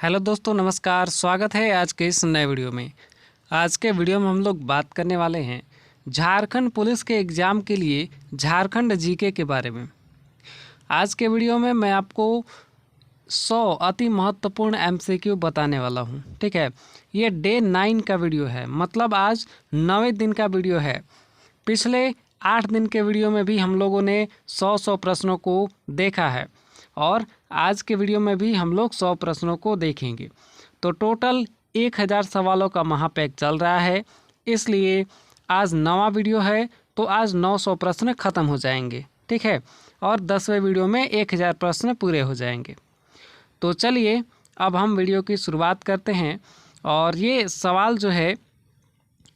Hello दोस्तों, नमस्कार। स्वागत है आज के इस नए वीडियो में। आज के वीडियो में हम लोग बात करने वाले हैं झारखंड पुलिस के एग्ज़ाम के लिए झारखंड जीके के बारे में। आज के वीडियो में मैं आपको 100 अति महत्वपूर्ण एमसीक्यू बताने वाला हूं। ठीक है, ये डे 9 का वीडियो है, मतलब आज 9वें दिन का वीडियो है। पिछले 8 दिन के वीडियो में भी हम लोगों ने 100 प्रश्नों को देखा है और आज के वीडियो में भी हम लोग 100 प्रश्नों को देखेंगे। तो टोटल 1000 सवालों का महापैक चल रहा है, इसलिए आज 9वां वीडियो है तो आज 900 प्रश्न खत्म हो जाएंगे। ठीक है, और 10वें वीडियो में 1000 प्रश्न पूरे हो जाएंगे। तो चलिए अब हम वीडियो की शुरुआत करते हैं। और ये सवाल जो है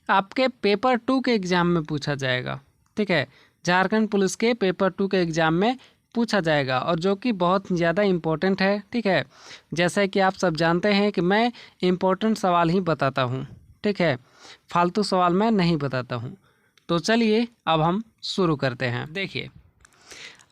आपके पेपर 2 के एग्ज़ाम में पूछा जाएगा। ठीक है, झारखंड पुलिस के पेपर 2 के एग्ज़ाम में पूछा जाएगा और जो कि बहुत ज़्यादा इम्पोर्टेंट है। ठीक है, जैसे कि आप सब जानते हैं कि मैं इम्पोर्टेंट सवाल ही बताता हूँ। ठीक है, फालतू सवाल मैं नहीं बताता हूँ। तो चलिए अब हम शुरू करते हैं। देखिए,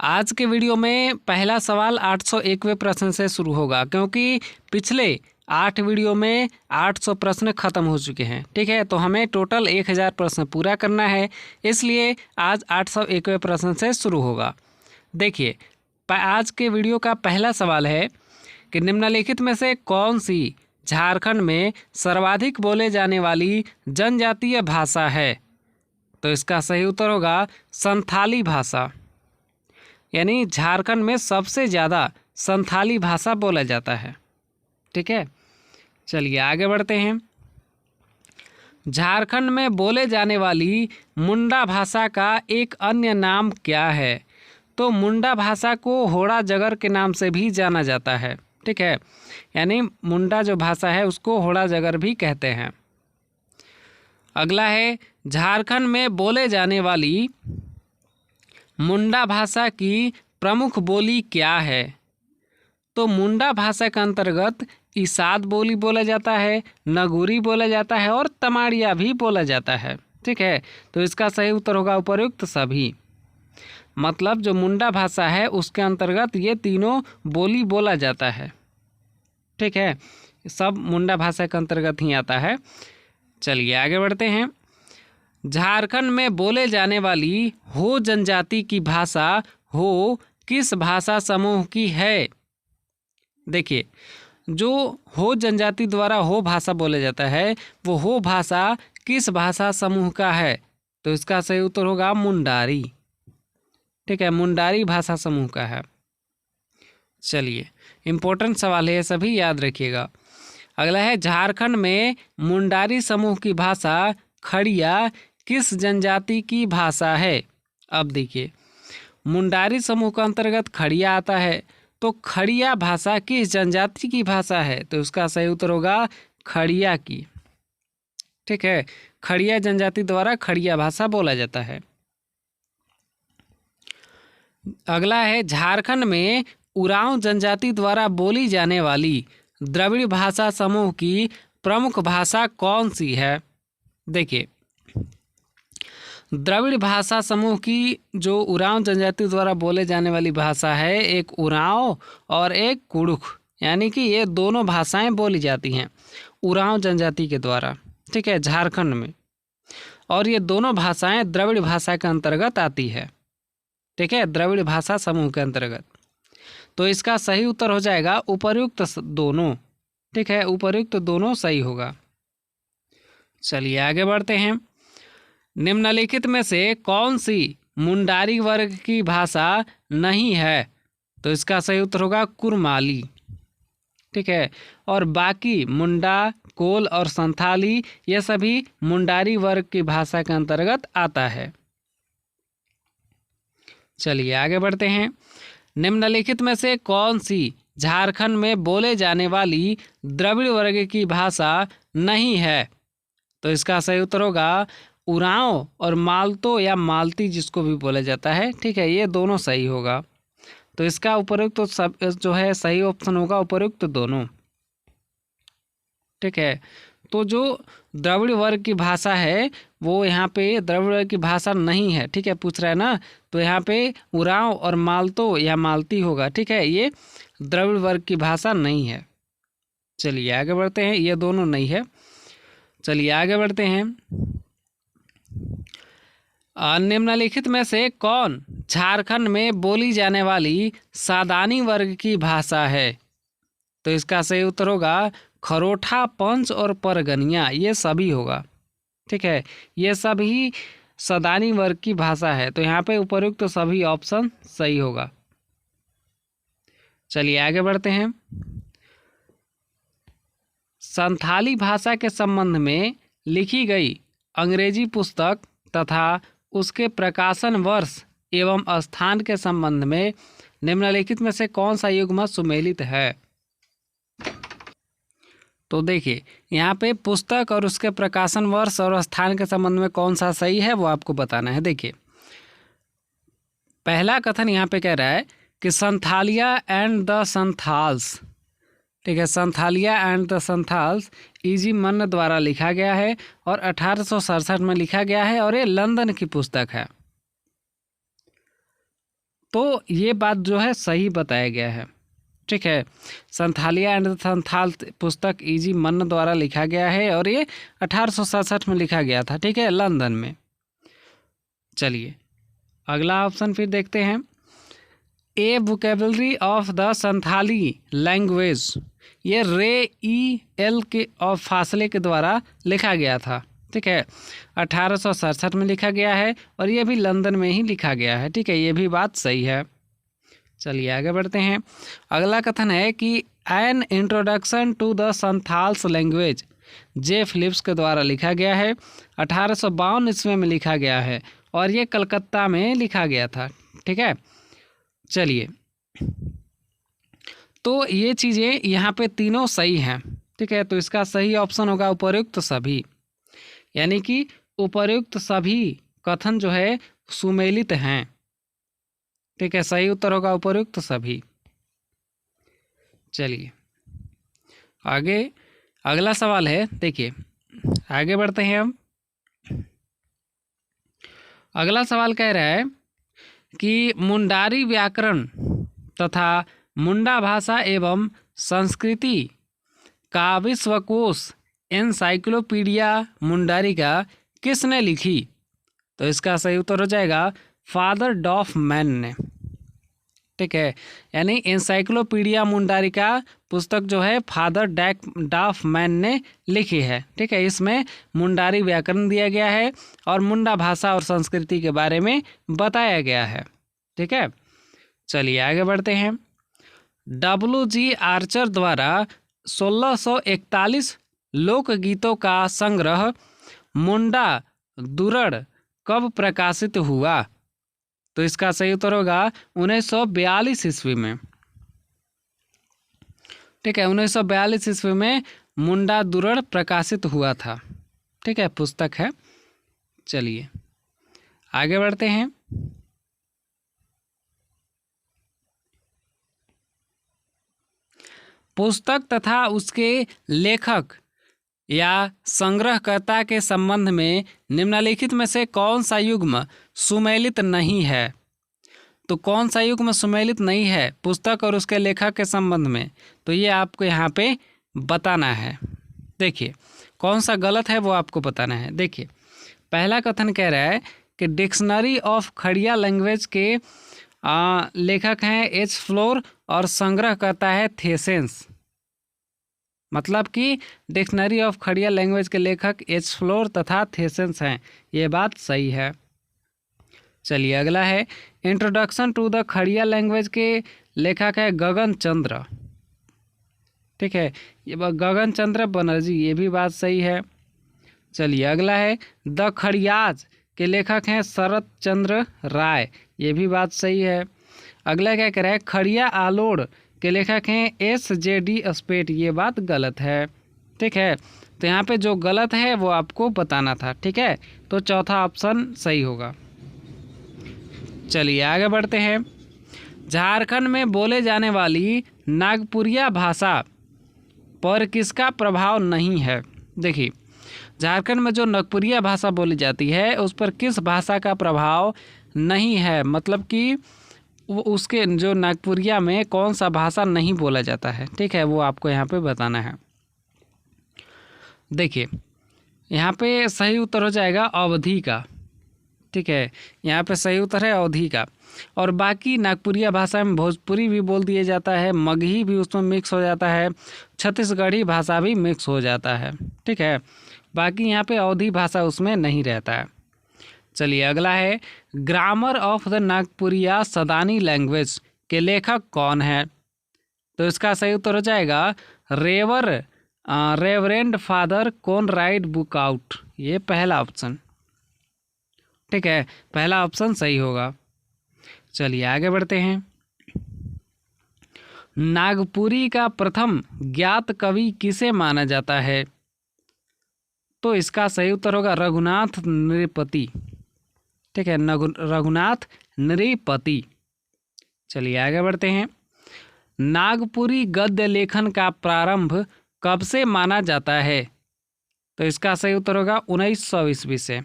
आज के वीडियो में पहला सवाल 801वें प्रश्न से शुरू होगा, क्योंकि पिछले 8 वीडियो में 800 प्रश्न खत्म हो चुके हैं। ठीक है, तो हमें टोटल 1000 प्रश्न पूरा करना है, इसलिए आज 801वें प्रश्न से शुरू होगा। देखिए, आज के वीडियो का पहला सवाल है कि निम्नलिखित में से कौन सी झारखंड में सर्वाधिक बोले जाने वाली जनजातीय भाषा है? तो इसका सही उत्तर होगा संथाली भाषा। यानी झारखंड में सबसे ज़्यादा संथाली भाषा बोला जाता है। ठीक है, चलिए आगे बढ़ते हैं। झारखंड में बोले जाने वाली मुंडा भाषा का एक अन्य नाम क्या है? तो मुंडा भाषा को होड़ा जगर के नाम से भी जाना जाता है। ठीक है, यानी मुंडा जो भाषा है उसको होड़ा जगर भी कहते हैं। अगला है, झारखंड में बोले जाने वाली मुंडा भाषा की प्रमुख बोली क्या है? तो मुंडा भाषा के अंतर्गत इसाद बोली बोला जाता है, नगुरी बोला जाता है और तमाड़िया भी बोला जाता है। ठीक है, तो इसका सही उत्तर होगा उपर्युक्त सभी। मतलब जो मुंडा भाषा है उसके अंतर्गत ये तीनों बोली बोला जाता है। ठीक है, सब मुंडा भाषा के अंतर्गत ही आता है। चलिए आगे बढ़ते हैं। झारखंड में बोले जाने वाली हो जनजाति की भाषा हो किस भाषा समूह की है? देखिए, जो हो जनजाति द्वारा हो भाषा बोला जाता है वो हो भाषा किस भाषा समूह का है? तो इसका सही उत्तर होगा मुंडारी। ठीक है, मुंडारी भाषा समूह का है। चलिए, इम्पोर्टेंट सवाल है, सभी याद रखिएगा। अगला है, झारखंड में मुंडारी समूह की भाषा खड़िया किस जनजाति की भाषा है? अब देखिए, मुंडारी समूह का अंतर्गत खड़िया आता है, तो खड़िया भाषा किस जनजाति की भाषा है? तो उसका सही उत्तर होगा खड़िया की। ठीक है, खड़िया जनजाति द्वारा खड़िया भाषा बोला जाता है। अगला है, झारखंड में उरांव जनजाति द्वारा बोली जाने वाली द्रविड़ भाषा समूह की प्रमुख भाषा कौन सी है? देखिए, द्रविड़ भाषा समूह की जो उरांव जनजाति द्वारा बोले जाने वाली भाषा है, एक उरांव और एक कुड़ुख, यानी कि ये दोनों भाषाएं बोली जाती हैं उरांव जनजाति के द्वारा। ठीक है, झारखंड में, और ये दोनों भाषाएं द्रविड़ भाषा के अंतर्गत आती है। ठीक है, द्रविड़ भाषा समूह के अंतर्गत। तो इसका सही उत्तर हो जाएगा उपर्युक्त दोनों। ठीक है, उपर्युक्त दोनों सही होगा। चलिए आगे बढ़ते हैं। निम्नलिखित में से कौन सी मुंडारी वर्ग की भाषा नहीं है? तो इसका सही उत्तर होगा कुरमाली। ठीक है, और बाकी मुंडा, कोल और संथाली ये सभी मुंडारी वर्ग की भाषा के अंतर्गत आता है। चलिए आगे बढ़ते हैं। निम्नलिखित में से कौन सी झारखंड में बोले जाने वाली द्रविड़ वर्ग की भाषा नहीं है? तो इसका सही उत्तर होगा उरांव और मालतो या मालती, जिसको भी बोला जाता है। ठीक है, ये दोनों सही होगा। तो इसका उपर्युक्त तो सब जो है सही ऑप्शन होगा उपर्युक्त दोनों। ठीक है, तो जो द्रविड़ वर्ग की भाषा है वो यहाँ पे द्रविड़ वर्ग की भाषा नहीं है। ठीक है, पूछ रहा है ना, तो यहाँ पे उरांव और मालतो या मालती होगा। ठीक है, ये द्रविड़ वर्ग की भाषा नहीं है। चलिए आगे बढ़ते हैं, ये दोनों नहीं है। चलिए आगे बढ़ते हैं। निम्नलिखित में से कौन झारखंड में बोली जाने वाली सादानी वर्ग की भाषा है? तो इसका सही उत्तर होगा खरोठा, पंच और परगनिया, ये सभी होगा। ठीक है, ये सभी सादानी वर्ग की भाषा है, तो यहाँ पे उपयुक्त तो सभी ऑप्शन सही होगा। चलिए आगे बढ़ते हैं। संथाली भाषा के संबंध में लिखी गई अंग्रेजी पुस्तक तथा उसके प्रकाशन वर्ष एवं स्थान के संबंध में निम्नलिखित में से कौन सा युग्म सुमेलित है? तो देखिए यहाँ पे पुस्तक और उसके प्रकाशन वर्ष और स्थान के संबंध में कौन सा सही है वो आपको बताना है। देखिए पहला कथन यहाँ पे कह रहा है कि संथालिया एंड द संथाल्स, ठीक है, Santhalia and the Santhals easy मन द्वारा लिखा गया है और 1867 में लिखा गया है और ये लंदन की पुस्तक है। तो ये बात जो है सही बताया गया है। ठीक है, संथालिया एंड द संथाल पुस्तक ईजी मन द्वारा लिखा गया है और ये 1867 में लिखा गया था। ठीक है, लंदन में। चलिए अगला ऑप्शन फिर देखते हैं। A vocabulary of the Santhali language, ये रे ई एल के और फासले के द्वारा लिखा गया था। ठीक है, 1867 में लिखा गया है और ये भी लंदन में ही लिखा गया है। ठीक है, ये भी बात सही है। चलिए आगे बढ़ते हैं। अगला कथन है कि an introduction to the Santhals language J Phillips के द्वारा लिखा गया है, 1852 ईस्वी में लिखा गया है और ये कलकत्ता में लिखा गया था। ठीक है, चलिए तो ये चीज़ें यहाँ पे तीनों सही हैं। ठीक है, तो इसका सही ऑप्शन होगा उपर्युक्त सभी, यानी कि उपर्युक्त सभी कथन जो है सुमेलित हैं। ठीक है, सही उत्तर होगा उपर्युक्त सभी। चलिए आगे अगला सवाल है, देखिए आगे बढ़ते हैं हम। अगला सवाल कह रहा है कि मुंडारी व्याकरण तथा मुंडा भाषा एवं संस्कृति का विश्वकोश एनसाइक्लोपीडिया मुंडारी का किसने लिखी? तो इसका सही उत्तर हो जाएगा फादर डॉफ मैन ने। ठीक है, यानी एनसाइक्लोपीडिया मुंडारी का पुस्तक जो है फादर डॉफ मैन ने लिखी है। ठीक है, इसमें मुंडारी व्याकरण दिया गया है और मुंडा भाषा और संस्कृति के बारे में बताया गया है। ठीक है, चलिए आगे बढ़ते हैं। डब्ल्यू.जी. आर्चर द्वारा 1641 लोकगीतों का संग्रह मुंडा दुरड़ कब प्रकाशित हुआ? तो इसका सही उत्तर होगा 1942 ईस्वी में। ठीक है, 1942 ईस्वी में मुंडा दुरड़ प्रकाशित हुआ था। ठीक है, पुस्तक है। चलिए आगे बढ़ते हैं। पुस्तक तथा उसके लेखक या संग्रहकर्ता के संबंध में निम्नलिखित में से कौन सा युग्म सुमेलित नहीं है? तो कौन सा युग्म सुमेलित नहीं है पुस्तक और उसके लेखक के संबंध में? तो ये आपको यहाँ पे बताना है। देखिए कौन सा गलत है वो आपको बताना है। देखिए पहला कथन कह रहा है कि डिक्शनरी ऑफ खड़िया लैंग्वेज के लेखक हैं एच फ्लोर और संग्रह करता है थेसेंस। मतलब कि डिक्शनरी ऑफ खड़िया लैंग्वेज के लेखक एच फ्लोर तथा थेसेंस हैं। ये बात सही है। चलिए अगला है introduction to the Kharia language के लेखक है गगन चंद्र। ठीक है, ये गगन चंद्र बनर्जी, ये भी बात सही है। चलिए अगला है द खड़ियाज के लेखक हैं शरत चंद्र राय, ये भी बात सही है। अगला क्या कह रहा है खड़िया आलोड़ के लेखक हैं S.J.D. स्पेट, ये बात गलत है। ठीक है, तो यहाँ पे जो गलत है वो आपको बताना था। ठीक है, तो चौथा ऑप्शन सही होगा। चलिए आगे बढ़ते हैं। झारखंड में बोले जाने वाली नागपुरिया भाषा पर किसका प्रभाव नहीं है? देखिए झारखंड में जो नागपुरिया भाषा बोली जाती है उस पर किस भाषा का प्रभाव नहीं है, मतलब कि वो उसके जो नागपुरिया में कौन सा भाषा नहीं बोला जाता है। ठीक है, वो आपको यहाँ पे बताना है। देखिए यहाँ पे सही उत्तर हो जाएगा अवधी का। ठीक है, यहाँ पे सही उत्तर है अवधी का। और बाकी नागपुरिया भाषा में भोजपुरी भी बोल दिया जाता है, मगही भी उसमें मिक्स हो जाता है, छत्तीसगढ़ी भाषा भी मिक्स हो जाता है। ठीक है, बाकी यहाँ पे अवधी भाषा उसमें नहीं रहता है। चलिए अगला है, grammar of the Nagpuria Sadani language के लेखक कौन है? तो इसका सही उत्तर हो जाएगा रेवरेंड फादर कॉनराड बुकआउट, ये पहला ऑप्शन। ठीक है, पहला ऑप्शन सही होगा। चलिए आगे बढ़ते हैं। नागपुरी का प्रथम ज्ञात कवि किसे माना जाता है? तो इसका सही उत्तर होगा रघुनाथ नृपति। ठीक है, रघुनाथ नृपति। चलिए आगे बढ़ते हैं। नागपुरी गद्य लेखन का प्रारंभ कब से माना जाता है? तो इसका सही उत्तर होगा 1900 ईस्वी से।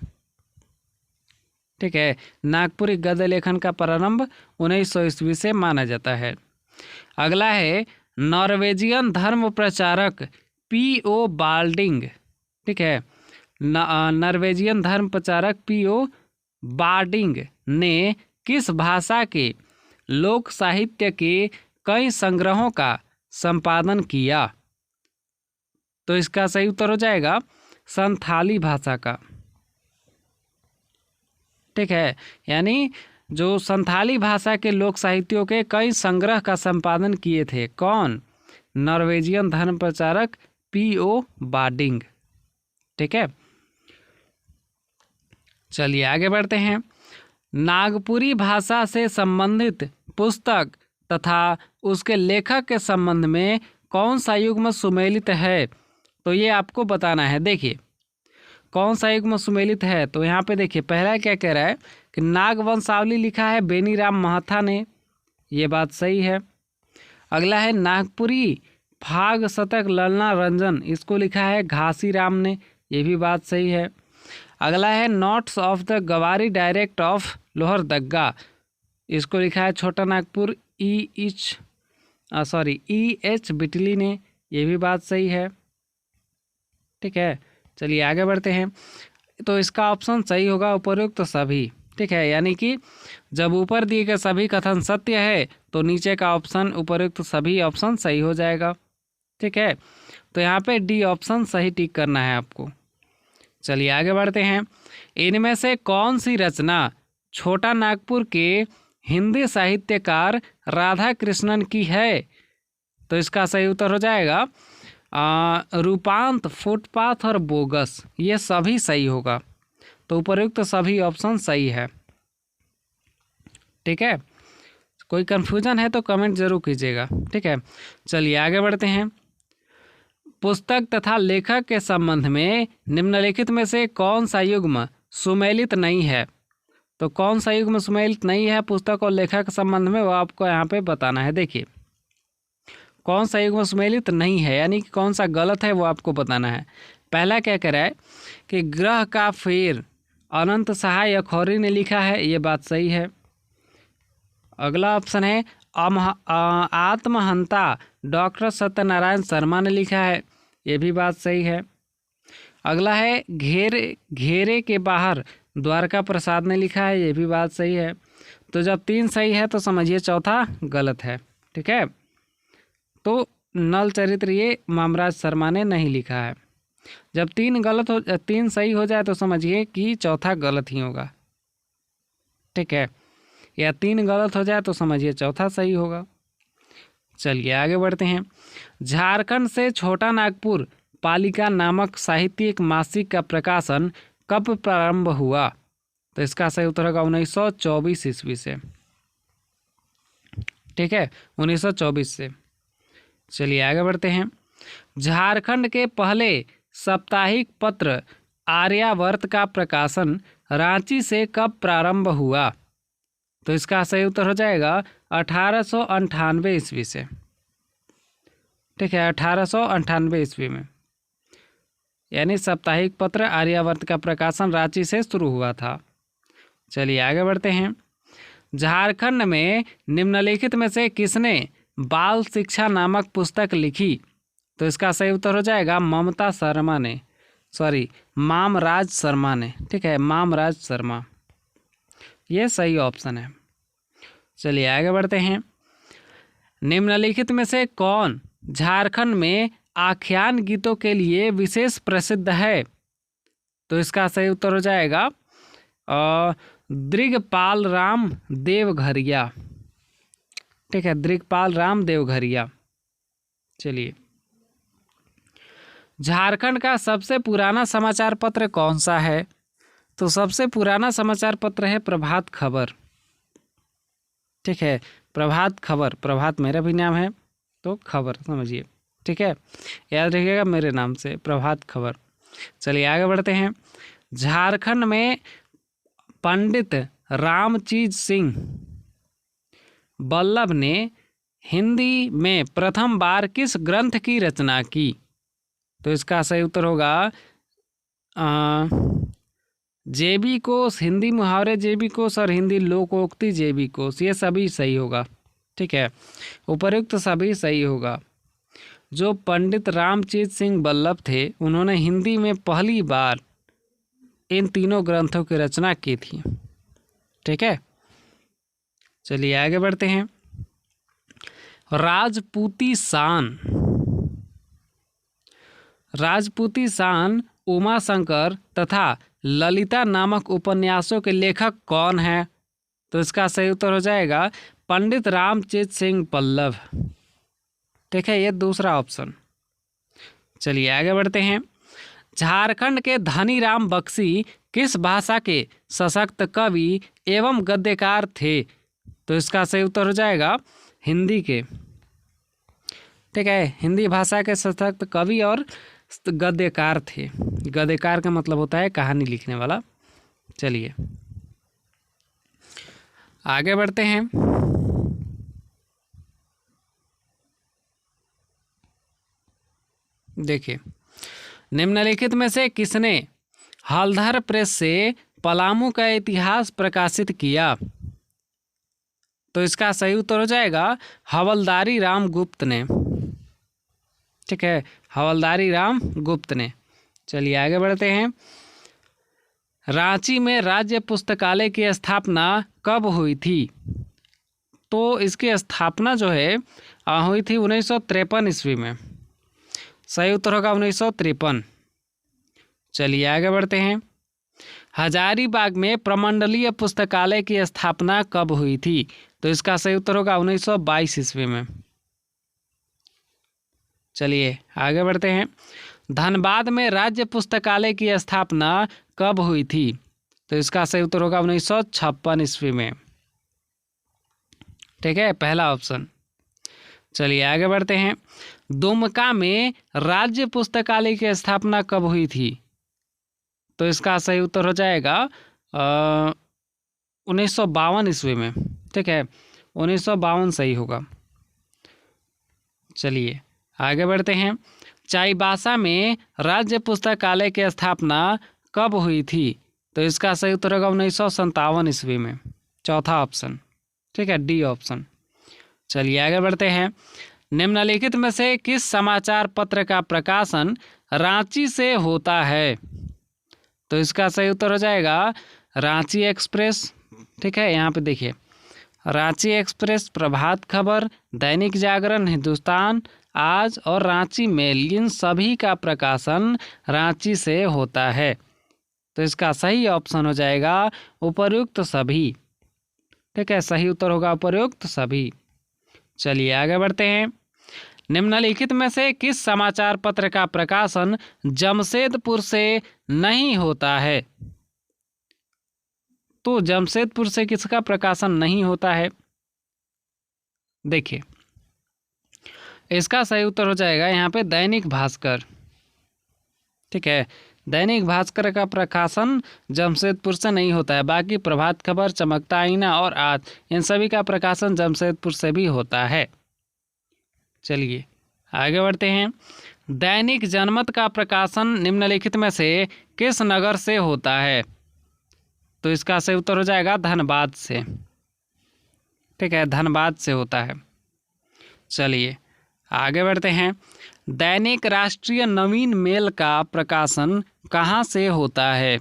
ठीक है, नागपुरी गद्य लेखन का प्रारंभ 1900 ईस्वी से माना जाता है। अगला है, नॉर्वेजियन धर्म प्रचारक P.O. बाल्डिंग। ठीक है, नॉर्वेजियन धर्म प्रचारक P.O. बाल्डिंग ने किस भाषा के लोक साहित्य के कई संग्रहों का संपादन किया? तो इसका सही उत्तर हो जाएगा संथाली भाषा का। ठीक है, यानी जो संथाली भाषा के लोक साहित्यों के कई संग्रह का संपादन किए थे, कौन? नॉर्वेजियन धर्म प्रचारक P.O. बाल्डिंग। ठीक है, चलिए आगे बढ़ते हैं। नागपुरी भाषा से संबंधित पुस्तक तथा उसके लेखक के संबंध में कौन सा युग्म सुमेलित है? तो ये आपको बताना है। देखिए कौन सा युग्म सुमेलित है, तो यहाँ पे देखिए पहला क्या कह रहा है कि नागवंशावली लिखा है बेनीराम महथा ने, ये बात सही है। अगला है नागपुरी फाग शतक ललना रंजन, इसको लिखा है घासीराम ने, ये भी बात सही है। अगला है नोट्स ऑफ द गवारी डायरेक्ट ऑफ लोहरदग्गा, इसको लिखा है छोटा नागपुर E.H. बिटली ने, ये भी बात सही है। ठीक है, चलिए आगे बढ़ते हैं। तो इसका ऑप्शन सही होगा उपरोक्त सभी। ठीक है, यानी कि जब ऊपर दिए गए सभी कथन सत्य है तो नीचे का ऑप्शन उपरोक्त सभी ऑप्शन सही हो जाएगा। ठीक है, तो यहाँ पे डी ऑप्शन सही टिक करना है आपको। चलिए आगे बढ़ते हैं। इनमें से कौन सी रचना छोटा नागपुर के हिंदी साहित्यकार राधा कृष्णन की है? तो इसका सही उत्तर हो जाएगा रूपांत, फुटपाथ और बोगस, ये सभी सही होगा। तो उपयुक्त सभी ऑप्शन सही है। ठीक है, कोई कंफ्यूजन है तो कमेंट जरूर कीजिएगा। ठीक है, चलिए आगे बढ़ते हैं। पुस्तक तथा लेखक के संबंध में निम्नलिखित में से कौन सा युग्म सुमेलित नहीं है? तो कौन सा युग्म सुमेलित नहीं है पुस्तक और लेखक के संबंध में, वो आपको यहाँ पे बताना है। देखिए कौन सा युग्म सुमेलित नहीं है, यानी कि कौन सा गलत है वो आपको बताना है। पहला क्या कह रहा है कि ग्रह का फेर अनंत सहाय अखौरी ने लिखा है, ये बात सही है। अगला ऑप्शन है आत्महंता डॉक्टर सत्यनारायण शर्मा ने लिखा है, ये भी बात सही है। अगला है घेरे के बाहर द्वारका प्रसाद ने लिखा है, ये भी बात सही है। तो जब 3 सही है तो समझिए चौथा गलत है। ठीक है, तो नल चरित्र ये मामराज शर्मा ने नहीं लिखा है। जब 3 सही हो जाए तो समझिए कि चौथा गलत ही होगा। ठीक है, या 3 गलत हो जाए तो समझिए चौथा सही होगा। चलिए आगे बढ़ते हैं। झारखंड से छोटा नागपुर पालिका नामक साहित्यिक मासिक का प्रकाशन कब प्रारंभ हुआ? तो इसका सही उत्तर होगा 1924 ईस्वी से। ठीक है, 1924 से। चलिए आगे बढ़ते हैं। झारखंड के पहले साप्ताहिक पत्र आर्यावर्त का प्रकाशन रांची से कब प्रारंभ हुआ? तो इसका सही उत्तर हो जाएगा 1898 ईस्वी से। ठीक है, 1898 ईस्वी में, यानी साप्ताहिक पत्र आर्यावर्त का प्रकाशन रांची से शुरू हुआ था। चलिए आगे बढ़ते हैं। झारखंड में निम्नलिखित में से किसने बाल शिक्षा नामक पुस्तक लिखी? तो इसका सही उत्तर हो जाएगा ममता शर्मा ने। मामराज शर्मा ने। ठीक है, मामराज शर्मा, ये सही ऑप्शन है। चलिए आगे बढ़ते हैं। निम्नलिखित में से कौन झारखंड में आख्यान गीतों के लिए विशेष प्रसिद्ध है? तो इसका सही उत्तर हो जाएगा दृगपाल राम देवघरिया। ठीक है, दृगपाल राम देवघरिया। चलिए, झारखंड का सबसे पुराना समाचार पत्र कौन सा है? तो सबसे पुराना समाचार पत्र है प्रभात खबर। ठीक है, प्रभात खबर, प्रभात मेरा भी नाम है तो खबर समझिए। ठीक है, याद रखिएगा मेरे नाम से प्रभात खबर। चलिए आगे बढ़ते हैं। झारखंड में पंडित रामचीज सिंह बल्लभ ने हिंदी में प्रथम बार किस ग्रंथ की रचना की? तो इसका सही उत्तर होगा जेबी कोश, हिंदी मुहावरे जेबी कोश और हिंदी लोकोक्ति जेबी कोश, ये सभी सही होगा। ठीक है, उपर्युक्त सभी सही होगा। जो पंडित रामचीज सिंह बल्लभ थे उन्होंने हिंदी में पहली बार इन तीनों ग्रंथों की रचना की थी। ठीक है, चलिए आगे बढ़ते हैं। राजपूती शान उमा शंकर तथा ललिता नामक उपन्यासों के लेखक कौन है? तो इसका सही उत्तर हो जाएगा पंडित रामचीज सिंह बल्लभ। ठीक है, ये दूसरा ऑप्शन। चलिए आगे बढ़ते हैं। झारखंड के धनीराम बख्शी किस भाषा के सशक्त कवि एवं गद्यकार थे? तो इसका सही उत्तर हो जाएगा हिंदी के। ठीक है, हिंदी भाषा के सशक्त कवि और गद्यकार थे। गद्यकार का मतलब होता है कहानी लिखने वाला। चलिए आगे बढ़ते हैं। देखिए, निम्नलिखित में से किसने हलधर प्रेस से पलामू का इतिहास प्रकाशित किया? तो इसका सही उत्तर हो जाएगा हवलदारी राम गुप्त ने। ठीक है, हवलदारी राम गुप्त ने। चलिए आगे बढ़ते हैं। रांची में राज्य पुस्तकालय की स्थापना कब हुई थी? तो इसकी स्थापना जो है हुई थी 1953 ईस्वी में। सही उत्तर होगा 1953। चलिए आगे बढ़ते हैं। हजारीबाग में प्रमंडलीय पुस्तकालय की स्थापना कब हुई थी? तो इसका सही उत्तर होगा 1922 ईस्वी में। चलिए आगे बढ़ते हैं। धनबाद में राज्य पुस्तकालय की स्थापना कब हुई थी? तो इसका सही उत्तर होगा 1956 ईस्वी में। ठीक है, पहला ऑप्शन। चलिए आगे बढ़ते हैं। दुमका में राज्य पुस्तकालय की स्थापना कब हुई थी? तो इसका सही उत्तर हो जाएगा 1952 ईस्वी में। ठीक है, 1952 सही होगा। चलिए आगे बढ़ते हैं। चाईबासा में राज्य पुस्तकालय की स्थापना कब हुई थी? तो इसका सही उत्तर होगा 1957 ईस्वी में। चौथा ऑप्शन। ठीक है, डी ऑप्शन। चलिए आगे बढ़ते हैं। निम्नलिखित में से किस समाचार पत्र का प्रकाशन रांची से होता है? तो इसका सही उत्तर हो जाएगा रांची एक्सप्रेस। ठीक है, यहाँ पे देखिए, रांची एक्सप्रेस, प्रभात खबर, दैनिक जागरण, हिंदुस्तान आज और रांची मेल, इन सभी का प्रकाशन रांची से होता है। तो इसका सही ऑप्शन हो जाएगा उपर्युक्त सभी। ठीक है, सही उत्तर होगा उपर्युक्त सभी। चलिए आगे बढ़ते हैं। निम्नलिखित में से किस समाचार पत्र का प्रकाशन जमशेदपुर से नहीं होता है? तो जमशेदपुर से किसका प्रकाशन नहीं होता है? देखिए, इसका सही उत्तर हो जाएगा यहाँ पे दैनिक भास्कर। ठीक है, दैनिक भास्कर का प्रकाशन जमशेदपुर से नहीं होता है। बाकी प्रभात खबर, चमकता आईना और आज, इन सभी का प्रकाशन जमशेदपुर से भी होता है। चलिए आगे बढ़ते हैं। दैनिक जनमत का प्रकाशन निम्नलिखित में से किस नगर से होता है? तो इसका सही उत्तर हो जाएगा धनबाद से। ठीक है, धनबाद से होता है। चलिए आगे बढ़ते हैं। दैनिक राष्ट्रीय नवीन मेल का प्रकाशन कहाँ से होता है?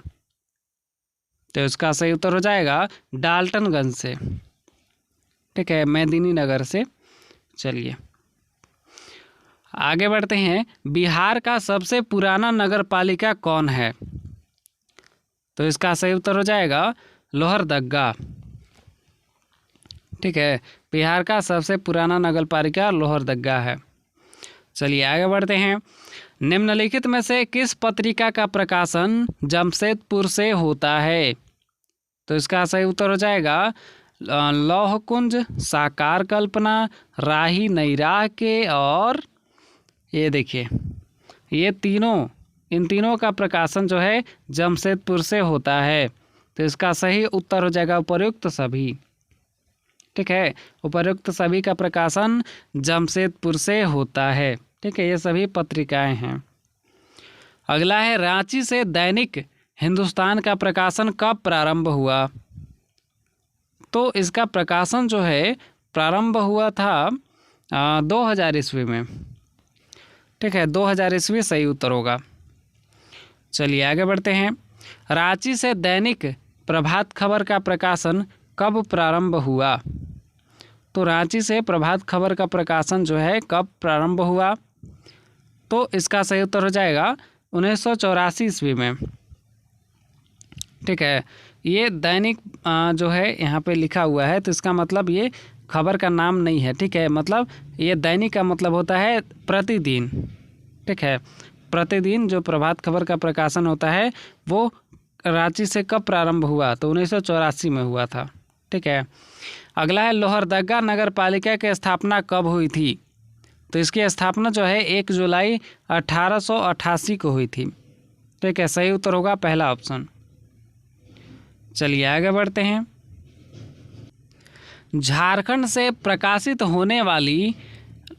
तो इसका सही उत्तर हो जाएगा डाल्टनगंज से, ठीक है, मेदिनीनगर से। चलिए आगे बढ़ते हैं। बिहार का सबसे पुराना नगर पालिका कौन है? तो इसका सही उत्तर हो जाएगा लोहरदग्गा, ठीक है। बिहार का सबसे पुराना नगर पालिका लोहरदग्गा है। चलिए आगे बढ़ते हैं। निम्नलिखित में से किस पत्रिका का प्रकाशन जमशेदपुर से होता है? तो इसका सही उत्तर हो जाएगा लौहकुंज, साकार कल्पना, राही नई राह के, और ये देखिए ये तीनों, इन तीनों का प्रकाशन जो है जमशेदपुर से होता है। तो इसका सही उत्तर हो जाएगा उपर्युक्त सभी, ठीक है। उपर्युक्त सभी का प्रकाशन जमशेदपुर से होता है, ठीक है। ये सभी पत्रिकाएं हैं। अगला है रांची से दैनिक हिंदुस्तान का प्रकाशन कब प्रारंभ हुआ? तो इसका प्रकाशन जो है प्रारंभ हुआ था 2000 ईस्वी में, ठीक है। 2000 ईस्वी सही उत्तर होगा। चलिए आगे बढ़ते हैं। रांची से दैनिक प्रभात खबर का प्रकाशन कब प्रारंभ हुआ? तो रांची से प्रभात खबर का प्रकाशन जो है कब प्रारंभ हुआ? तो इसका सही उत्तर हो जाएगा 1984 ईस्वी में, ठीक है। ये दैनिक जो है यहाँ पे लिखा हुआ है, तो इसका मतलब ये खबर का नाम नहीं है, ठीक है। मतलब ये दैनिक का मतलब होता है प्रतिदिन, ठीक है। प्रतिदिन जो प्रभात खबर का प्रकाशन होता है वो रांची से कब प्रारंभ हुआ? तो 1984 में हुआ था, ठीक है। अगला है लोहरदग्गा नगर पालिका की स्थापना कब हुई थी? तो इसकी स्थापना जो है 1 जुलाई 1888 को हुई थी, ठीक है। सही उत्तर होगा पहला ऑप्शन। चलिए आगे बढ़ते हैं। झारखंड से प्रकाशित होने वाली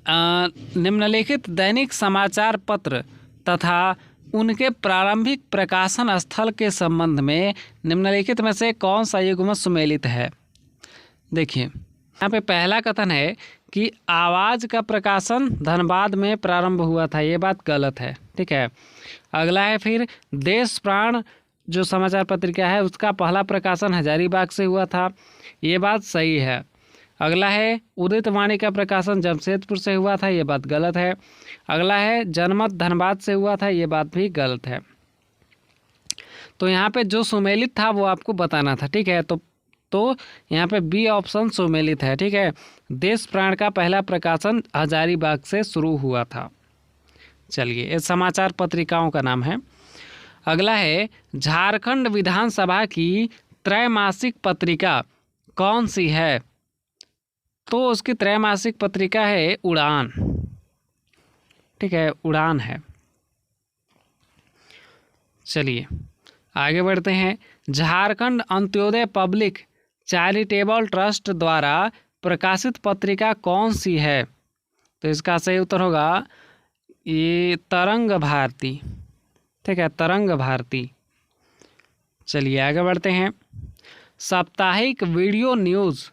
निम्नलिखित दैनिक समाचार पत्र तथा उनके प्रारंभिक प्रकाशन स्थल के संबंध में निम्नलिखित में से कौन सा युग्म सुमेलित है? देखिए यहाँ पे पहला कथन है कि आवाज़ का प्रकाशन धनबाद में प्रारंभ हुआ था, ये बात गलत है, ठीक है। अगला है फिर देश प्राण जो समाचार पत्रिका है उसका पहला प्रकाशन हजारीबाग से हुआ था, ये बात सही है। अगला है उदित वाणी का प्रकाशन जमशेदपुर से हुआ था, ये बात गलत है। अगला है जनमत धनबाद से हुआ था, ये बात भी गलत है। तो यहाँ पे जो सुमेलित था वो आपको बताना था, ठीक है। तो यहाँ पे बी ऑप्शन सुमेलित है, ठीक है। देश प्राण का पहला प्रकाशन हजारीबाग से शुरू हुआ था। चलिए ये समाचार पत्रिकाओं का नाम है। अगला है झारखंड विधानसभा की त्रैमासिक पत्रिका कौन सी है? तो उसकी त्रैमासिक पत्रिका है उड़ान, ठीक है, उड़ान है। चलिए आगे बढ़ते हैं। Jharkhand Antyodaya public charitable trust द्वारा प्रकाशित पत्रिका कौन सी है? तो इसका सही उत्तर होगा ये तरंग भारती, ठीक है, तरंग भारती। चलिए आगे बढ़ते हैं। साप्ताहिक वीडियो न्यूज़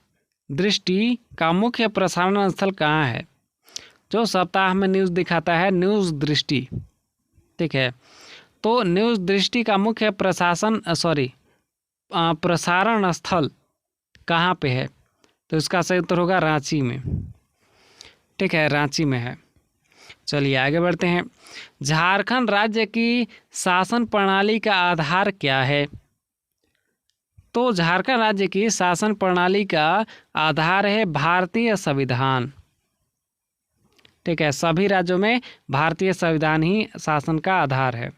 दृष्टि का मुख्य प्रसारण स्थल कहाँ है? जो सप्ताह में न्यूज़ दिखाता है न्यूज़ दृष्टि, ठीक है। तो न्यूज़ दृष्टि का मुख्य प्रसारण स्थल कहाँ पे है? तो इसका सही उत्तर होगा रांची में, ठीक है, रांची में है। चलिए आगे बढ़ते हैं। झारखंड राज्य की शासन प्रणाली का आधार क्या है? तो झारखंड राज्य की शासन प्रणाली का आधार है भारतीय संविधान, ठीक है। सभी राज्यों में भारतीय संविधान ही शासन का आधार है।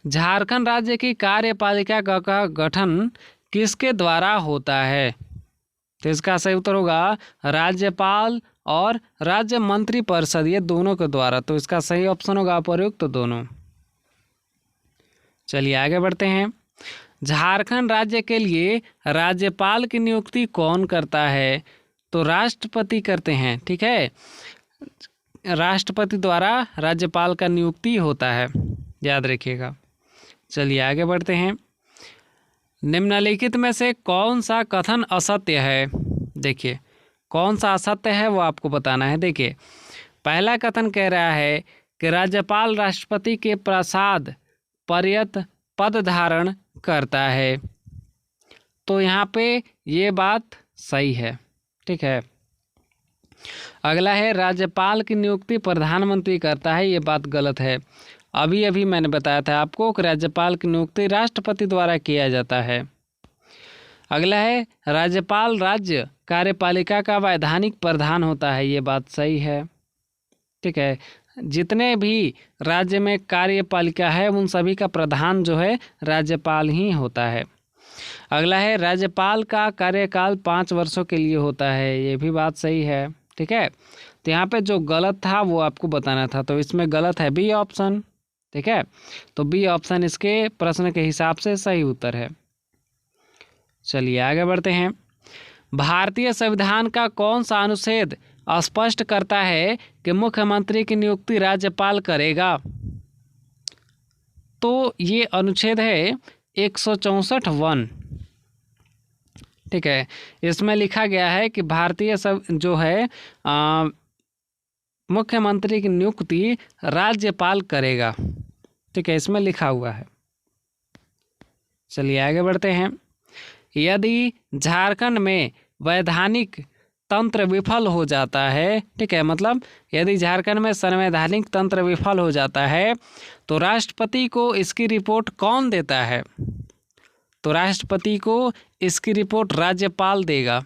झारखंड राज्य की कार्यपालिका का गठन किसके द्वारा होता है? तो इसका सही उत्तर होगा राज्यपाल और राज्य मंत्री परिषद, ये दोनों के द्वारा। तो इसका सही ऑप्शन होगा उपयुक्त दोनों। चलिए आगे बढ़ते हैं। झारखंड राज्य के लिए राज्यपाल की नियुक्ति कौन करता है? तो राष्ट्रपति करते हैं, ठीक है। राष्ट्रपति द्वारा राज्यपाल का नियुक्ति होता है, याद रखिएगा। चलिए आगे बढ़ते हैं। निम्नलिखित में से कौन सा कथन असत्य है? देखिए कौन सा असत्य है वो आपको बताना है। देखिए पहला कथन कह रहा है कि राज्यपाल राष्ट्रपति के प्रसाद पर्यत पद धारण करता है, तो यहाँ पे ये बात सही है। ठीक है। अगला है राज्यपाल की नियुक्ति प्रधानमंत्री करता है, ये बात गलत है। अभी अभी मैंने बताया था आपको कि राज्यपाल की नियुक्ति राष्ट्रपति द्वारा किया जाता है। अगला है राज्यपाल राज्य कार्यपालिका का वैधानिक प्रधान होता है, ये बात सही है। ठीक है। जितने भी राज्य में कार्यपालिका है उन सभी का प्रधान जो है राज्यपाल ही होता है। अगला है राज्यपाल का कार्यकाल 5 वर्षों के लिए होता है, ये भी बात सही है। ठीक है। तो यहाँ पे जो गलत था वो आपको बताना था, तो इसमें गलत है बी ऑप्शन। ठीक है। तो बी ऑप्शन इसके प्रश्न के हिसाब से सही उत्तर है। चलिए आगे बढ़ते हैं। भारतीय संविधान का कौन सा अनुच्छेद स्पष्ट करता है कि मुख्यमंत्री की नियुक्ति राज्यपाल करेगा? तो ये अनुच्छेद है 164(1). ठीक है। इसमें लिखा गया है कि भारतीय जो है मुख्यमंत्री की नियुक्ति राज्यपाल करेगा। ठीक है, इसमें लिखा हुआ है। चलिए आगे बढ़ते हैं। यदि झारखंड में वैधानिक तंत्र विफल हो जाता है, ठीक है, मतलब यदि झारखंड में संवैधानिक तंत्र विफल हो जाता है तो राष्ट्रपति को इसकी रिपोर्ट कौन देता है? तो राष्ट्रपति को इसकी रिपोर्ट राज्यपाल देगा।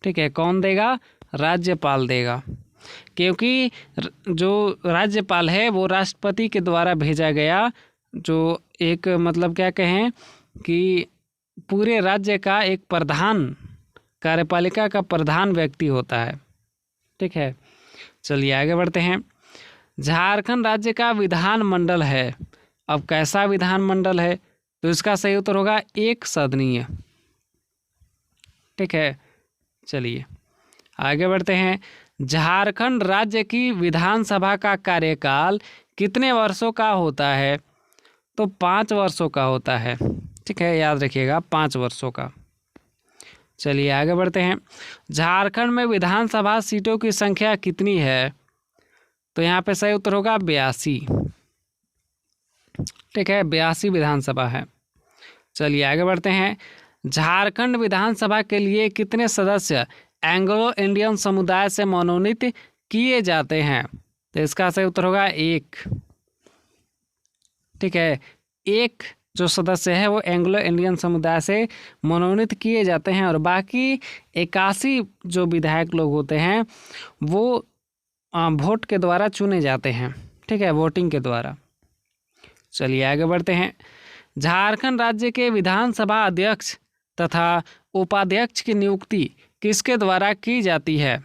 ठीक है, कौन देगा? राज्यपाल देगा, क्योंकि जो राज्यपाल है वो राष्ट्रपति के द्वारा भेजा गया जो एक मतलब क्या कहें कि पूरे राज्य का एक प्रधान, कार्यपालिका का प्रधान व्यक्ति होता है। ठीक है। चलिए आगे बढ़ते हैं। झारखंड राज्य का विधान मंडल है। अब कैसा विधान मंडल है? तो इसका सही उत्तर होगा एक सदनीय। ठीक है। चलिए आगे बढ़ते हैं। झारखंड राज्य की विधानसभा का कार्यकाल कितने वर्षों का होता है? तो 5 वर्षों का होता है। ठीक है, याद रखिएगा 5 वर्षों का। चलिए आगे बढ़ते हैं। झारखंड में विधानसभा सीटों की संख्या कितनी है? तो यहाँ पे सही उत्तर होगा 82। ठीक है, 82 विधानसभा है। चलिए आगे बढ़ते हैं। झारखंड विधानसभा के लिए कितने सदस्य एंग्लो इंडियन समुदाय से मनोनीत किए जाते हैं? तो इसका सही उत्तर होगा 1। ठीक है, 1 जो सदस्य है वो एंग्लो इंडियन समुदाय से मनोनीत किए जाते हैं और बाकी 81 जो विधायक लोग होते हैं वो वोट के द्वारा चुने जाते हैं। ठीक है, वोटिंग के द्वारा। चलिए आगे बढ़ते हैं। झारखंड राज्य के विधानसभा अध्यक्ष तथा उपाध्यक्ष की नियुक्ति किसके द्वारा की जाती है?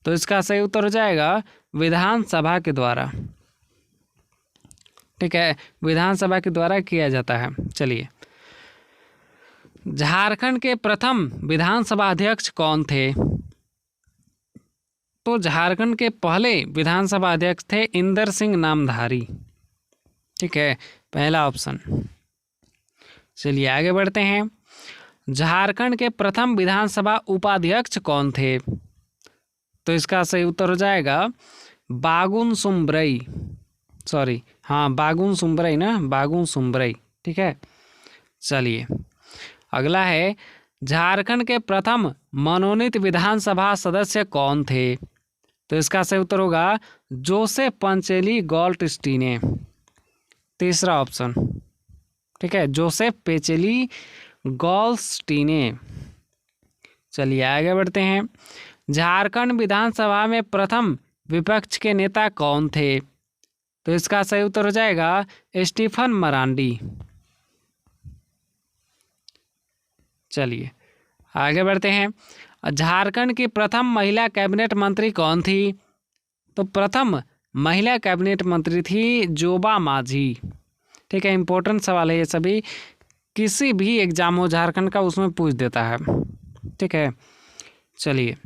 तो इसका सही उत्तर हो जाएगा विधानसभा के द्वारा। ठीक है, विधानसभा के द्वारा किया जाता है। चलिए, झारखंड के प्रथम विधानसभा अध्यक्ष कौन थे? तो झारखंड के पहले विधानसभा अध्यक्ष थे इंदर सिंह नामधारी। ठीक है, पहला ऑप्शन। चलिए आगे बढ़ते हैं। झारखंड के प्रथम विधानसभा उपाध्यक्ष कौन थे? तो इसका सही उत्तर हो जाएगा बागुन सुम्बरई। सॉरी, हाँ बागुन सुम्बरई ना, बागुन सुम्बरई। ठीक है। चलिए अगला है, झारखंड के प्रथम मनोनीत विधानसभा सदस्य कौन थे? तो इसका सही उत्तर होगा जोसेफ पंचेली गॉल्टस्टीने। तीसरा ऑप्शन। ठीक है, जोसेफ पेचेली गॉल्टस्टीने। चलिए आगे बढ़ते हैं। झारखंड विधानसभा में प्रथम विपक्ष के नेता कौन थे? तो इसका सही उत्तर हो जाएगा स्टीफन मरांडी। चलिए आगे बढ़ते हैं। झारखंड की प्रथम महिला कैबिनेट मंत्री कौन थी? तो प्रथम महिला कैबिनेट मंत्री थी जोबा माझी। ठीक है, इंपॉर्टेंट सवाल है ये सभी, किसी भी एग्जाम हो झारखंड का उसमें पूछ देता है। ठीक है। चलिए,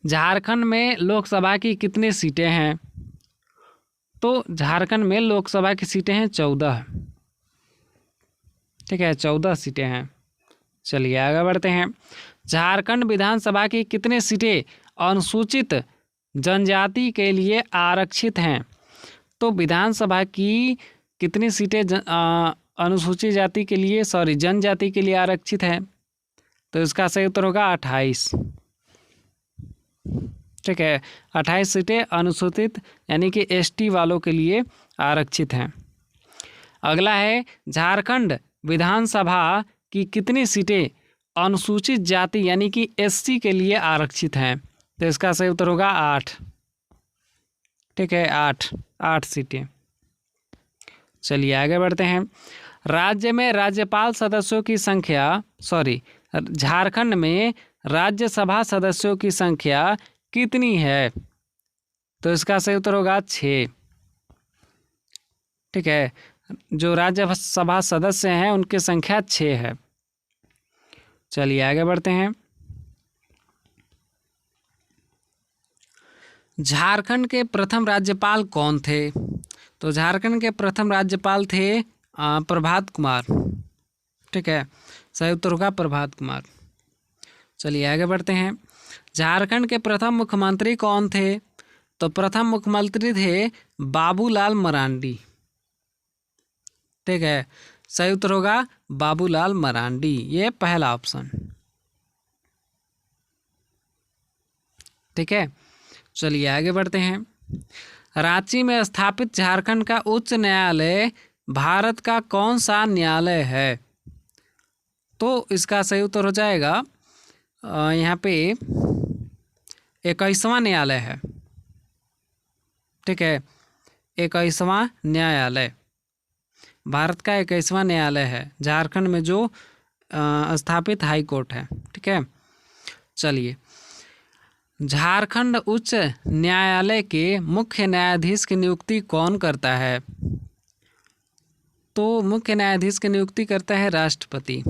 झारखंड में लोकसभा की कितनी सीटें हैं? तो झारखंड में लोकसभा की सीटें हैं 14। ठीक है, 14 सीटें हैं। चलिए आगे बढ़ते हैं। झारखंड विधानसभा की कितनी सीटें अनुसूचित जनजाति के लिए आरक्षित हैं। तो विधानसभा की कितनी सीटें अनुसूचित जाति के लिए जनजाति के लिए आरक्षित है? तो इसका सही उत्तर होगा 28। ठीक है, 28 सीटें अनुसूचित यानी कि एसटी वालों के लिए आरक्षित हैं। अगला है झारखंड विधानसभा की कितनी सीटें अनुसूचित जाति यानी कि एससी के लिए आरक्षित हैं? तो इसका सही उत्तर होगा 8। ठीक है, 8 सीटें। चलिए आगे बढ़ते हैं। राज्य में राज्यपाल सदस्यों की संख्या झारखंड में राज्यसभा सदस्यों की संख्या कितनी है? तो इसका सही उत्तर होगा 6। ठीक है, जो राज्यसभा सदस्य हैं उनकी संख्या 6 है। चलिए आगे बढ़ते हैं। झारखंड के प्रथम राज्यपाल कौन थे? तो झारखंड के प्रथम राज्यपाल थे प्रभात कुमार। ठीक है, सही उत्तर होगा प्रभात कुमार। चलिए आगे बढ़ते हैं। झारखंड के प्रथम मुख्यमंत्री कौन थे? तो प्रथम मुख्यमंत्री थे बाबूलाल मरांडी। ठीक है, सही उत्तर होगा बाबूलाल मरांडी, ये पहला ऑप्शन। ठीक है, चलिए आगे बढ़ते हैं। रांची में स्थापित झारखंड का उच्च न्यायालय भारत का कौन सा न्यायालय है? तो इसका सही उत्तर हो जाएगा यहाँ पे 21वां न्यायालय है। ठीक है, 21वां न्यायालय भारत का 21वां न्यायालय है झारखंड में जो स्थापित हाई कोर्ट है। ठीक है, चलिए झारखंड उच्च न्यायालय के मुख्य न्यायाधीश की नियुक्ति कौन करता है? तो मुख्य न्यायाधीश की नियुक्ति करता है राष्ट्रपति।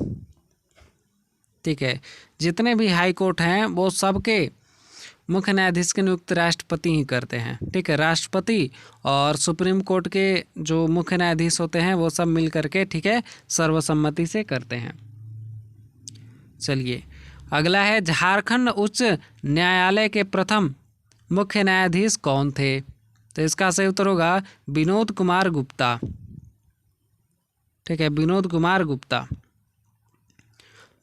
ठीक है, जितने भी हाई कोर्ट हैं वो सबके मुख्य न्यायाधीश की नियुक्ति राष्ट्रपति ही करते हैं। ठीक है, राष्ट्रपति और सुप्रीम कोर्ट के जो मुख्य न्यायाधीश होते हैं वो सब मिल करके, ठीक है, सर्वसम्मति से करते हैं। चलिए अगला है झारखंड उच्च न्यायालय के प्रथम मुख्य न्यायाधीश कौन थे? तो इसका सही उत्तर होगा विनोद कुमार गुप्ता। ठीक है, विनोद कुमार गुप्ता।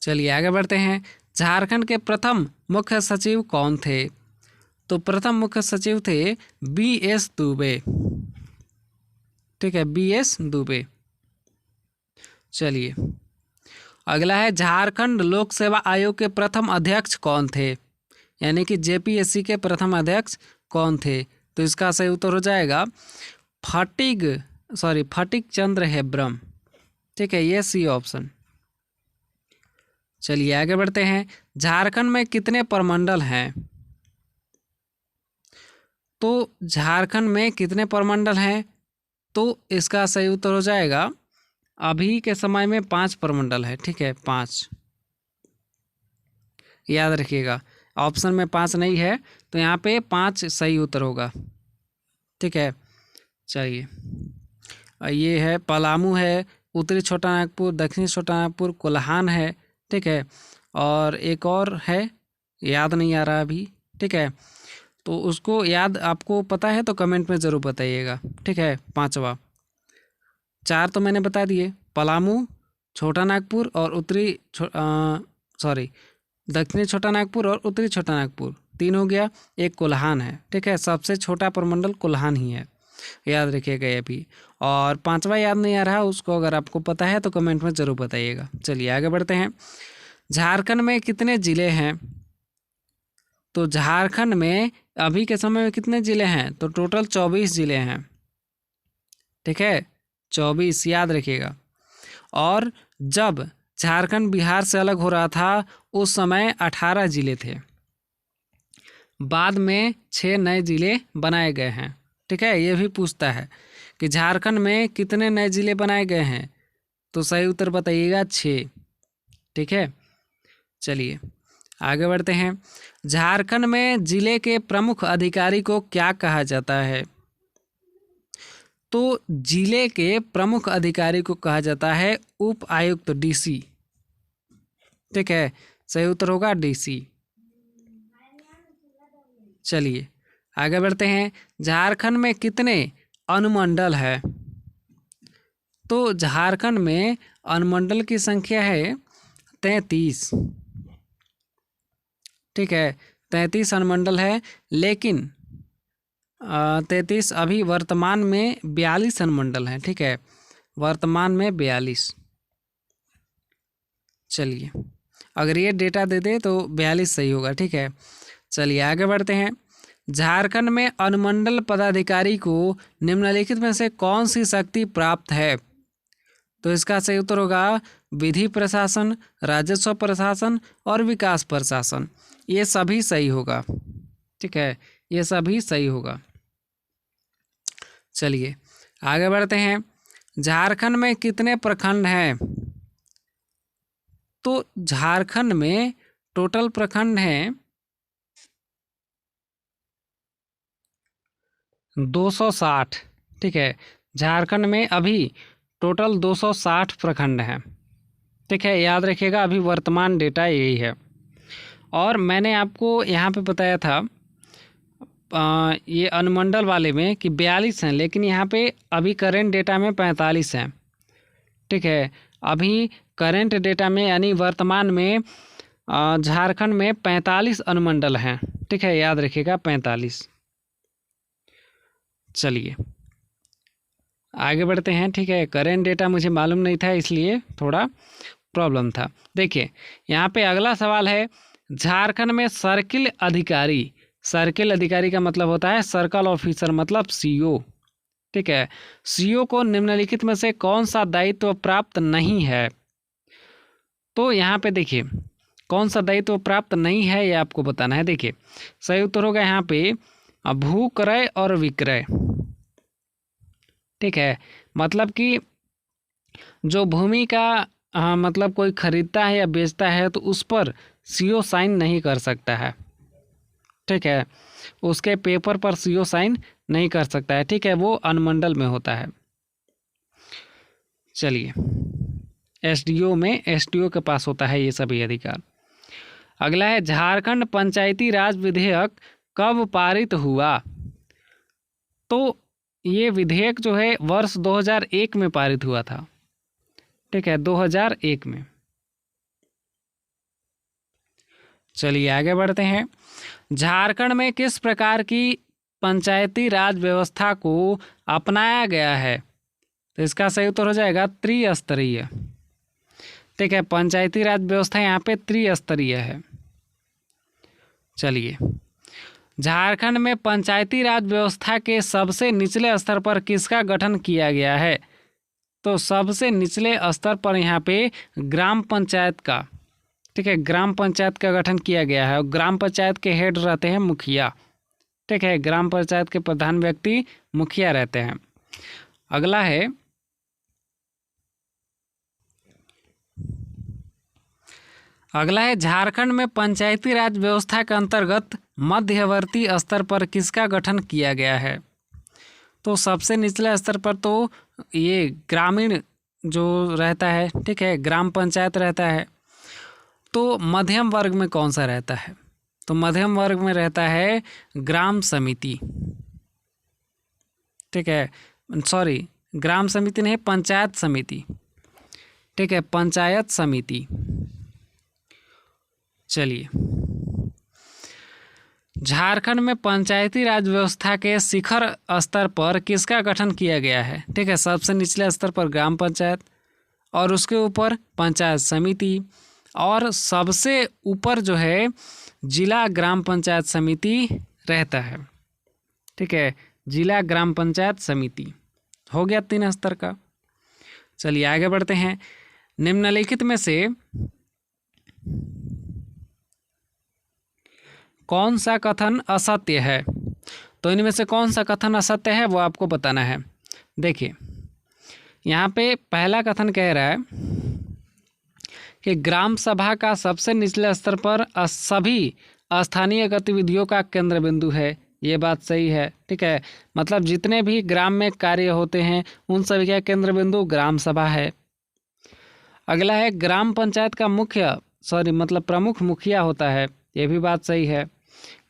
चलिए आगे बढ़ते हैं। झारखंड के प्रथम मुख्य सचिव कौन थे? तो प्रथम मुख्य सचिव थे BS दुबे। ठीक है, BS दुबे। चलिए अगला है झारखंड लोक सेवा आयोग के प्रथम अध्यक्ष कौन थे? यानी कि JPSC के प्रथम अध्यक्ष कौन थे? तो इसका सही उत्तर हो जाएगा फटिक चंद्र हेम्ब्रम। ठीक है, ये सी ऑप्शन। चलिए आगे बढ़ते हैं। झारखंड में कितने प्रमंडल हैं? तो झारखंड में कितने प्रमंडल हैं? तो इसका सही उत्तर हो जाएगा अभी के समय में 5 प्रमंडल है। ठीक है, 5 याद रखिएगा, ऑप्शन में 5 नहीं है तो यहाँ पे 5 सही उत्तर होगा। ठीक है, चलिए ये है पलामू है, उत्तरी छोटा नागपुर, दक्षिणी छोटा नागपुर, कोल्हान है। ठीक है, और एक और है याद नहीं आ रहा अभी। ठीक है, तो उसको याद आपको पता है तो कमेंट में ज़रूर बताइएगा। ठीक है, 5वां। 4 तो मैंने बता दिए, पलामू, छोटा नागपुर और दक्षिणी छोटा नागपुर और उत्तरी छोटा नागपुर, 3 हो गया। एक कोल्हान है। ठीक है, सबसे छोटा प्रमंडल कोल्हान ही है, याद रखिएगा ये भी। और 5वां याद नहीं आ रहा, उसको अगर आपको पता है तो कमेंट में ज़रूर बताइएगा। चलिए आगे बढ़ते हैं। झारखंड में कितने ज़िले हैं? तो झारखंड में अभी के समय में कितने ज़िले हैं? तो टोटल 24 ज़िले हैं। ठीक है, 24 याद रखिएगा। और जब झारखंड बिहार से अलग हो रहा था उस समय 18 ज़िले थे, बाद में 6 नए ज़िले बनाए गए हैं। ठीक है, ये भी पूछता है कि झारखंड में कितने नए ज़िले बनाए गए हैं? तो सही उत्तर बताइएगा 6। ठीक है, चलिए आगे बढ़ते हैं। झारखंड में ज़िले के प्रमुख अधिकारी को क्या कहा जाता है? तो जिले के प्रमुख अधिकारी को कहा जाता है उप आयुक्त, DC। ठीक है, सही उत्तर होगा DC। चलिए आगे बढ़ते हैं। झारखंड में कितने अनुमंडल है? तो झारखंड में अनुमंडल की संख्या है 33। ठीक है, 33 अनुमंडल है, लेकिन 33 अभी वर्तमान में 42 अनुमंडल हैं। ठीक है, वर्तमान में 42। चलिए, अगर ये डेटा दे दे तो 42 सही होगा। ठीक है, चलिए आगे बढ़ते हैं। झारखंड में अनुमंडल पदाधिकारी को निम्नलिखित में से कौन सी शक्ति प्राप्त है? तो इसका सही उत्तर होगा विधि प्रशासन, राजस्व प्रशासन और विकास प्रशासन। ये सभी सही होगा। ठीक है, ये सभी सही होगा। चलिए आगे बढ़ते हैं। झारखंड में कितने प्रखंड हैं? तो झारखंड में टोटल प्रखंड हैं 260। ठीक है, झारखंड में अभी टोटल 260 प्रखंड हैं। ठीक है, याद रखिएगा, अभी वर्तमान डेटा यही है। और मैंने आपको यहाँ पे बताया था ये अनुमंडल वाले में कि 42 हैं, लेकिन यहाँ पे अभी करेंट डेटा में 45 हैं। ठीक है, अभी करेंट डेटा में यानी वर्तमान में झारखंड में 45 अनुमंडल हैं। ठीक है, याद रखिएगा 45। चलिए आगे बढ़ते हैं। ठीक है, करेंट डेटा मुझे मालूम नहीं था, इसलिए थोड़ा प्रॉब्लम था। देखिए यहाँ पे अगला सवाल है, झारखंड में सर्किल अधिकारी, सर्किल अधिकारी का मतलब होता है सर्कल ऑफिसर, मतलब सीओ। ठीक है, सीओ को निम्नलिखित में से कौन सा दायित्व प्राप्त नहीं है? तो यहाँ पे देखिए कौन सा दायित्व प्राप्त नहीं है, ये आपको बताना है। देखिए सही उत्तर होगा यहाँ पे भू क्रय और विक्रय। ठीक है, मतलब कि जो भूमि का मतलब कोई खरीदता है या बेचता है तो उस पर सीओ साइन नहीं कर सकता है। ठीक है, उसके पेपर पर सीओ साइन नहीं कर सकता है। ठीक है, वो अनुमंडल में होता है। चलिए एसडीओ में, एसडीओ के पास होता है ये सभी अधिकार। अगला है, झारखंड पंचायती राज विधेयक कब पारित हुआ? तो ये विधेयक जो है वर्ष 2001 में पारित हुआ था। ठीक है, 2001 में। चलिए आगे बढ़ते हैं। झारखंड में किस प्रकार की पंचायती राज व्यवस्था को अपनाया गया है? तो इसका सही उत्तर हो जाएगा त्रिस्तरीय। ठीक है, पंचायती राज व्यवस्था यहाँ पे त्रिस्तरीय है। चलिए, झारखंड में पंचायती राज व्यवस्था के सबसे निचले स्तर पर किसका गठन किया गया है? तो सबसे निचले स्तर पर यहाँ पे ग्राम पंचायत का, ठीक है, ग्राम पंचायत का गठन किया गया है। और ग्राम पंचायत के हेड रहते हैं मुखिया। ठीक है, ग्राम पंचायत के प्रधान व्यक्ति मुखिया रहते हैं। अगला है, झारखंड में पंचायती राज व्यवस्था के अंतर्गत मध्यवर्ती स्तर पर किसका गठन किया गया है? तो सबसे निचले स्तर पर तो ये ग्रामीण जो रहता है, ठीक है, ग्राम पंचायत रहता है। तो मध्यम वर्ग में कौन सा रहता है? तो मध्यम वर्ग में रहता है ग्राम समिति। ठीक है, सॉरी, ग्राम समिति नहीं, पंचायत समिति। ठीक है, पंचायत समिति। चलिए, झारखंड में पंचायती राज व्यवस्था के शिखर स्तर पर किसका गठन किया गया है? ठीक है, सबसे निचले स्तर पर ग्राम पंचायत, और उसके ऊपर पंचायत समिति, और सबसे ऊपर जो है जिला ग्राम पंचायत समिति रहता है। ठीक है, जिला ग्राम पंचायत समिति हो गया 3 स्तर का। चलिए आगे बढ़ते हैं। निम्नलिखित में से कौन सा कथन असत्य है? तो इनमें से कौन सा कथन असत्य है वो आपको बताना है। देखिए यहाँ पे पहला कथन कह रहा है कि ग्राम सभा का सबसे निचले स्तर पर सभी स्थानीय गतिविधियों का केंद्र बिंदु है। ये बात सही है। ठीक है, मतलब जितने भी ग्राम में कार्य होते हैं उन सभी का केंद्र बिंदु ग्राम सभा है। अगला है, ग्राम पंचायत का प्रमुख मुखिया होता है। ये भी बात सही है।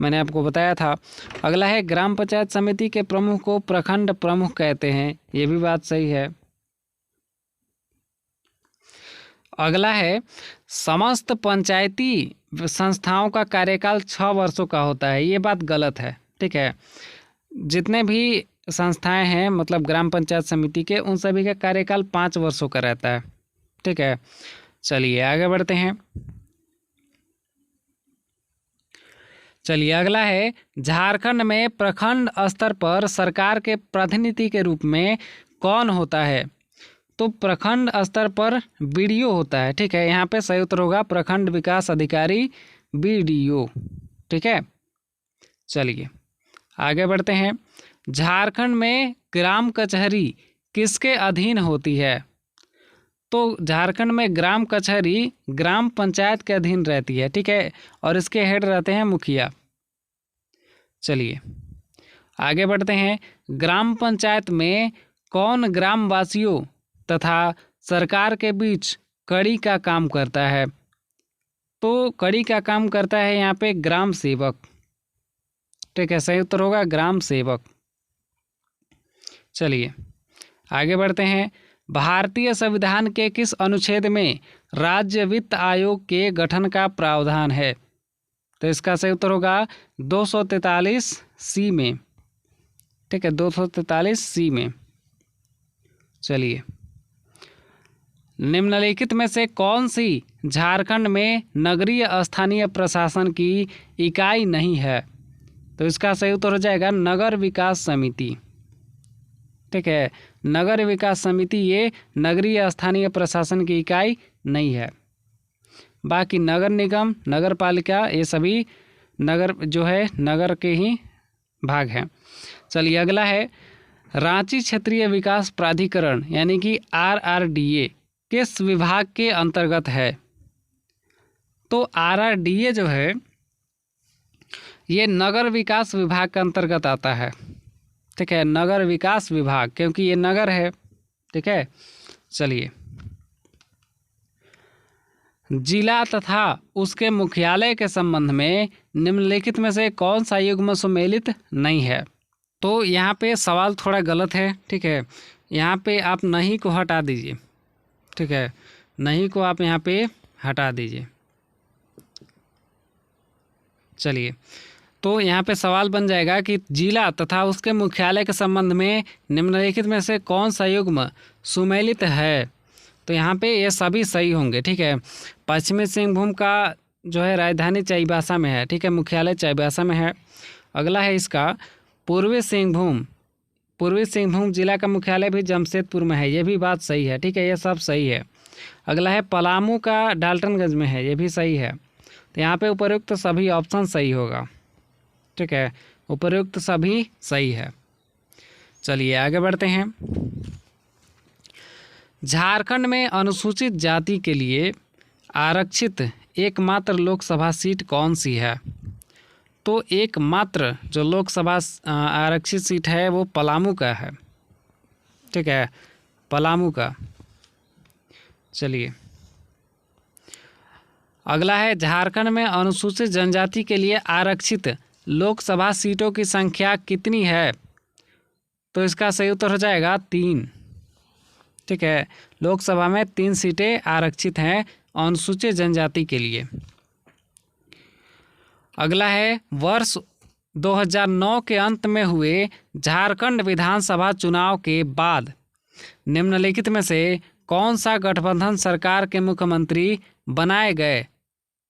मैंने आपको बताया था। अगला है ग्राम पंचायत समिति के प्रमुख को प्रखंड प्रमुख कहते हैं, ये भी बात सही है। अगला है समस्त पंचायती संस्थाओं का कार्यकाल 6 वर्षों का होता है, ये बात गलत है। ठीक है, जितने भी संस्थाएं हैं मतलब ग्राम पंचायत समिति के, उन सभी का कार्यकाल 5 वर्षों का रहता है। ठीक है, चलिए आगे बढ़ते हैं। चलिए अगला है झारखंड में प्रखंड स्तर पर सरकार के प्रतिनिधि के रूप में कौन होता है? तो प्रखंड स्तर पर बीडीओ होता है। ठीक है, यहाँ पे सही उत्तर होगा प्रखंड विकास अधिकारी, बीडीओ। ठीक है, चलिए आगे बढ़ते हैं। झारखंड में ग्राम कचहरी किसके अधीन होती है? तो झारखंड में ग्राम कचहरी ग्राम पंचायत के अधीन रहती है। ठीक है, और इसके हेड रहते हैं मुखिया। चलिए आगे बढ़ते हैं। ग्राम पंचायत में कौन ग्रामवासियों तथा सरकार के बीच कड़ी का काम करता है? तो कड़ी का काम करता है यहाँ पे ग्राम सेवक। ठीक है, सही उत्तर होगा ग्राम सेवक। चलिए आगे बढ़ते हैं। भारतीय संविधान के किस अनुच्छेद में राज्य वित्त आयोग के गठन का प्रावधान है? तो इसका सही उत्तर होगा 243 सी में। ठीक है, 243 सी में। चलिए निम्नलिखित में से कौन सी झारखंड में नगरीय स्थानीय प्रशासन की इकाई नहीं है? तो इसका सही उत्तर हो जाएगा नगर विकास समिति। ठीक है, नगर विकास समिति ये नगरीय स्थानीय प्रशासन की इकाई नहीं है। बाकी नगर निगम, नगर पालिका ये सभी नगर जो है नगर के ही भाग हैं। चलिए अगला है रांची क्षेत्रीय विकास प्राधिकरण यानी कि RRDA किस विभाग के अंतर्गत है? तो RRDA जो है ये नगर विकास विभाग के अंतर्गत आता है। ठीक है, नगर विकास विभाग, क्योंकि ये नगर है। ठीक है, चलिए जिला तथा उसके मुख्यालय के संबंध में निम्नलिखित में से कौन सा युग्म सुमेलित नहीं है? तो यहाँ पे सवाल थोड़ा गलत है। ठीक है, यहाँ पे आप नहीं को हटा दीजिए। ठीक है, नहीं को आप यहाँ पे हटा दीजिए। चलिए तो यहाँ पे सवाल बन जाएगा कि जिला तथा उसके मुख्यालय के संबंध में निम्नलिखित में से कौन सा युग्म सुमेलित है? तो यहाँ पे ये सभी सही होंगे। ठीक है, पश्चिमी सिंहभूम का जो है राजधानी चाईबासा में है। ठीक है, मुख्यालय चाईबासा में है। अगला है इसका पूर्वी सिंहभूम जिला का मुख्यालय भी जमशेदपुर में है, ये भी बात सही है। ठीक है, ये सब सही है। अगला है पलामू का डाल्टनगंज में है, ये भी सही है। तो यहाँ पे उपयुक्त सभी ऑप्शन सही होगा। ठीक है, उपयुक्त सभी सही है। चलिए आगे बढ़ते हैं। झारखंड में अनुसूचित जाति के लिए आरक्षित एकमात्र लोकसभा सीट कौन सी है? तो एकमात्र जो लोकसभा आरक्षित सीट है वो पलामू का है। ठीक है, पलामू का। चलिए अगला है झारखंड में अनुसूचित जनजाति के लिए आरक्षित लोकसभा सीटों की संख्या कितनी है? तो इसका सही उत्तर हो जाएगा 3। ठीक है, लोकसभा में 3 सीटें आरक्षित हैं अनुसूचित जनजाति के लिए। अगला है वर्ष 2009 के अंत में हुए झारखंड विधानसभा चुनाव के बाद निम्नलिखित में से कौन सा गठबंधन सरकार के मुख्यमंत्री बनाए गए?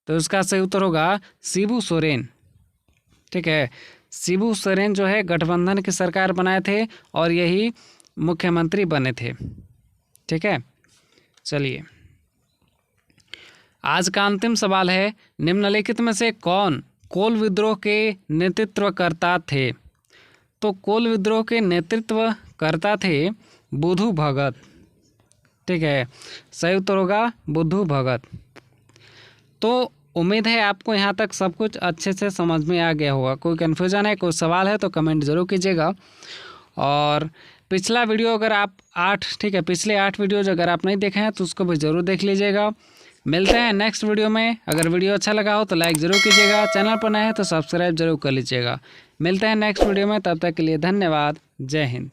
तो इसका सही उत्तर होगा शिबू सोरेन। ठीक है, शिबू सोरेन जो है गठबंधन की सरकार बनाए थे और यही मुख्यमंत्री बने थे। ठीक है, चलिए आज का अंतिम सवाल है निम्नलिखित में से कौन कोल विद्रोह के नेतृत्वकर्ता थे? तो कोल विद्रोह के नेतृत्वकर्ता थे बुद्धू भगत। ठीक है, सही उत्तर होगा बुद्धू भगत। तो उम्मीद है आपको यहाँ तक सब कुछ अच्छे से समझ में आ गया होगा। कोई कन्फ्यूज़न है, कोई सवाल है तो कमेंट ज़रूर कीजिएगा। और पिछला वीडियो अगर आप पिछले 8 वीडियोज़ अगर आप नहीं देखे हैं तो उसको भी ज़रूर देख लीजिएगा। मिलते हैं नेक्स्ट वीडियो में। अगर वीडियो अच्छा लगा हो तो लाइक ज़रूर कीजिएगा, चैनल पर नए हैं तो सब्सक्राइब जरूर कर लीजिएगा। मिलते हैं नेक्स्ट वीडियो में, तब तक के लिए धन्यवाद। जय हिंद।